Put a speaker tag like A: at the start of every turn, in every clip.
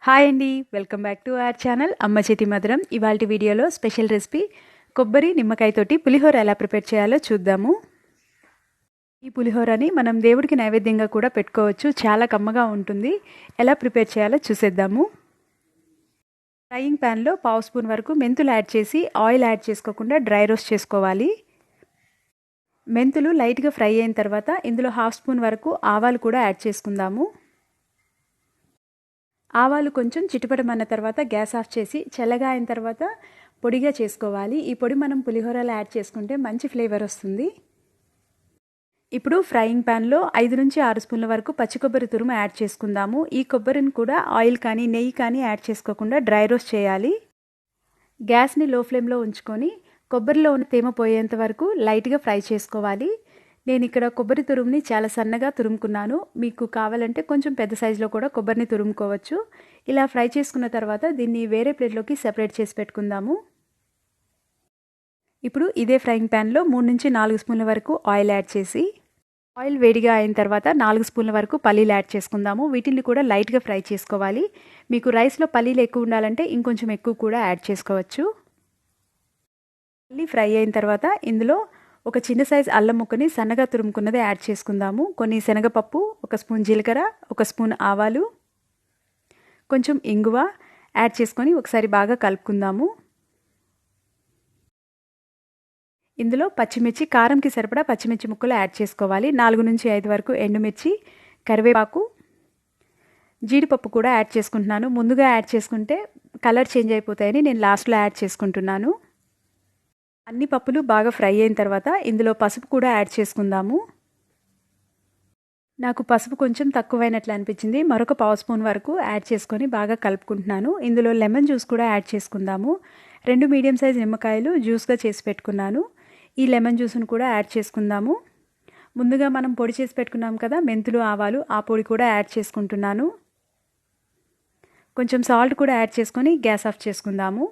A: Hi అండి, welcome back to our channel అమ్మ చేతి మధురం. ఇవాల్టి వీడియోలో స్పెషల్ రెసిపీ కొబ్బరి నిమ్మకాయతోటి పులిహోర ఎలా ప్రిపేర్ చేయాలో చూద్దాము. ఈ పులిహోరని మనం దేవుడికి నైవేద్యంగా కూడా పెట్టుకోవచ్చు. చాలా కమ్మగా ఉంటుంది. ఎలా ప్రిపేర్ చేయాలో చూసేద్దాము. ఫ్రైయింగ్ ప్యాన్లో 1/2 స్పూన్ వరకు మెంతులు యాడ్ చేసి ఆయిల్ యాడ్ చేసుకోకుండా డ్రై రోస్ట్ చేసుకోవాలి. మెంతులు లైట్గా ఫ్రై అయిన తర్వాత ఇందులో 1/2 స్పూన్ వరకు ఆవాలు కూడా యాడ్ చేసుకుందాము. ఆవాలు కొంచెం చిటపటమన్న తర్వాత గ్యాస్ ఆఫ్ చేసి చల్లగా అయిన తర్వాత పొడిగా చేసుకోవాలి. ఈ పొడి మనం పులిహోరలో యాడ్ చేసుకుంటే మంచి ఫ్లేవర్ వస్తుంది. ఇప్పుడు ఫ్రైయింగ్ ప్యాన్లో 5 నుంచి 6 స్పూన్ల వరకు పచ్చి కొబ్బరి తురుము యాడ్ చేసుకుందాము. ఈ కొబ్బరిని కూడా ఆయిల్ కానీ నెయ్యి కానీ యాడ్ చేసుకోకుండా డ్రై రోస్ట్ చేయాలి. గ్యాస్ని లో ఫ్లేమ్లో ఉంచుకొని కొబ్బరిలో ఉన్న తేమ పోయేంత వరకు లైట్గా ఫ్రై చేసుకోవాలి. నేను ఇక్కడ కొబ్బరి తురుముని చాలా సన్నగా తురుముకున్నాను. మీకు కావాలంటే కొంచెం పెద్ద సైజులో కూడా కొబ్బరిని తురుముకోవచ్చు. ఇలా ఫ్రై చేసుకున్న తర్వాత దీన్ని వేరే ప్లేట్లోకి సెపరేట్ చేసి పెట్టుకుందాము. ఇప్పుడు ఇదే ఫ్రైయింగ్ ప్యాన్లో 3 నుంచి 4 స్పూన్ల వరకు ఆయిల్ యాడ్ చేసి ఆయిల్ వేడిగా అయిన తర్వాత 4 స్పూన్ల వరకు పల్లీలు యాడ్ చేసుకుందాము. వీటిని కూడా లైట్గా ఫ్రై చేసుకోవాలి. మీకు రైస్లో పల్లీలు ఎక్కువ ఉండాలంటే ఇంకొంచెం ఎక్కువ కూడా యాడ్ చేసుకోవచ్చు. పల్లి ఫ్రై అయిన తర్వాత ఇందులో ఒక చిన్న సైజ్ అల్లం ముక్కని సన్నగా తురుముకున్నది యాడ్ చేసుకుందాము. కొన్ని శనగపప్పు, 1 స్పూన్ జీలకర్ర, 1 స్పూన్ ఆవాలు, కొంచెం ఇంగువ యాడ్ చేసుకొని ఒకసారి బాగా కలుపుకుందాము. ఇందులో పచ్చిమిర్చి, కారంకి సరిపడా పచ్చిమిర్చి ముక్కలు యాడ్ చేసుకోవాలి. 4 నుంచి 5 వరకు ఎండుమిర్చి, కరివేపాకు, జీడిపప్పు కూడా యాడ్ చేసుకుంటున్నాను. ముందుగా యాడ్ చేసుకుంటే కలర్ చేంజ్ అయిపోతాయని నేను లాస్ట్లో యాడ్ చేసుకుంటున్నాను. అన్ని పప్పులు బాగా ఫ్రై అయిన తర్వాత ఇందులో పసుపు కూడా యాడ్ చేసుకుందాము. నాకు పసుపు కొంచెం తక్కువైనట్లు అనిపించింది. మరొక 1/2 స్పూన్ వరకు యాడ్ చేసుకొని బాగా కలుపుకుంటున్నాను. ఇందులో లెమన్ జ్యూస్ కూడా యాడ్ చేసుకుందాము. 2 మీడియం సైజ్ నిమ్మకాయలు జ్యూస్గా చేసి పెట్టుకున్నాను. ఈ లెమన్ జ్యూస్ను కూడా యాడ్ చేసుకుందాము. ముందుగా మనం పొడి చేసి పెట్టుకున్నాం కదా, మెంతులు, ఆవాలు, ఆ పొడి కూడా యాడ్ చేసుకుంటున్నాను. కొంచెం సాల్ట్ కూడా యాడ్ చేసుకొని గ్యాస్ ఆఫ్ చేసుకుందాము.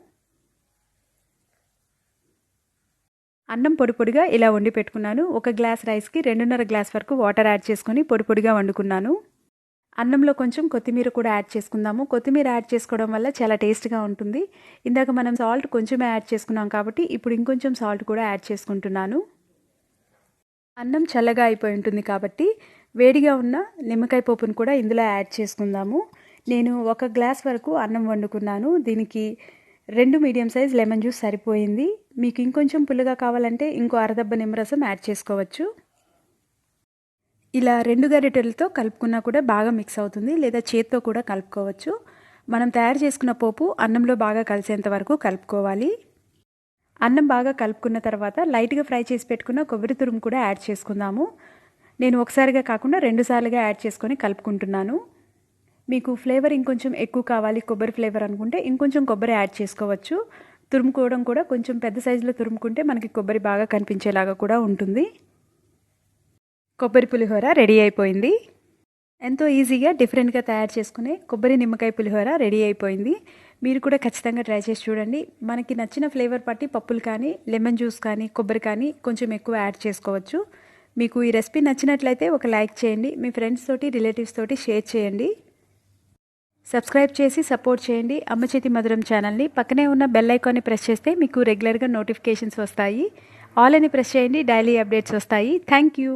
A: అన్నం పొడి పొడిగా ఇలా వండి పెట్టుకున్నాను. 1 గ్లాస్ రైస్కి 2.5 గ్లాస్ వరకు వాటర్ యాడ్ చేసుకొని పొడి పొడిగా వండుకున్నాను. అన్నంలో కొంచెం కొత్తిమీర కూడా యాడ్ చేసుకుందాము. కొత్తిమీర యాడ్ చేసుకోవడం వల్ల చాలా టేస్ట్గా ఉంటుంది. ఇందాక మనం సాల్ట్ కొంచెమే యాడ్ చేసుకున్నాం కాబట్టి ఇప్పుడు ఇంకొంచెం సాల్ట్ కూడా యాడ్ చేసుకుంటున్నాను. అన్నం చల్లగా అయిపోయి ఉంటుంది కాబట్టి వేడిగా ఉన్న నిమ్మకాయ పోపును కూడా ఇందులో యాడ్ చేసుకుందాము. నేను 1 గ్లాస్ వరకు అన్నం వండుకున్నాను. దీనికి 2 మీడియం సైజ్ లెమన్ జ్యూస్ సరిపోయింది. మీకు ఇంకొంచెం పుల్లగా కావాలంటే ఇంకో అరదబ్బ నిమ్మరసం యాడ్ చేసుకోవచ్చు. ఇలా 2 గరిటెలతో కలుపుకున్నా కూడా బాగా మిక్స్ అవుతుంది, లేదా చేత్తో కూడా కలుపుకోవచ్చు. మనం తయారు చేసుకున్న పోపు అన్నంలో బాగా కలిసేంత వరకు కలుపుకోవాలి. అన్నం బాగా కలుపుకున్న తర్వాత లైట్గా ఫ్రై చేసి పెట్టుకున్న కొబ్బరి తురుము కూడా యాడ్ చేసుకుందాము. నేను ఒకసారిగా కాకుండా 2 సార్లుగా యాడ్ చేసుకొని కలుపుకుంటున్నాను. మీకు ఫ్లేవర్ ఇంకొంచెం ఎక్కువ కావాలి, కొబ్బరి ఫ్లేవర్ అనుకుంటే ఇంకొంచెం కొబ్బరి యాడ్ చేసుకోవచ్చు. తురుముకోవడం కూడా కొంచెం పెద్ద సైజులో తురుముకుంటే మనకి కొబ్బరి బాగా కనిపించేలాగా కూడా ఉంటుంది. కొబ్బరి పులిహోర రెడీ అయిపోయింది. ఎంతో ఈజీగా డిఫరెంట్గా తయారు చేసుకునే కొబ్బరి నిమ్మకాయ పులిహోర రెడీ అయిపోయింది. మీరు కూడా ఖచ్చితంగా ట్రై చేసి చూడండి. మనకి నచ్చిన ఫ్లేవర్ పట్టి పప్పులు కానీ, లెమన్ జ్యూస్ కానీ, కొబ్బరి కానీ కొంచెం ఎక్కువ యాడ్ చేసుకోవచ్చు. మీకు ఈ రెసిపీ నచ్చినట్లయితే ఒక లైక్ చేయండి. మీ ఫ్రెండ్స్ తోటి, రిలేటివ్స్ తోటి షేర్ చేయండి. సబ్స్క్రైబ్ చేసి సపోర్ట్ చేయండి అమ్మ చేతి మధురం ఛానల్ని. పక్కనే ఉన్న బెల్ ఐకాన్ని ప్రెస్ చేస్తే మీకు రెగ్యులర్గా నోటిఫికేషన్స్ వస్తాయి. ఆల్ అని ప్రెస్ చేయండి, డైలీ అప్డేట్స్ వస్తాయి. Thank you.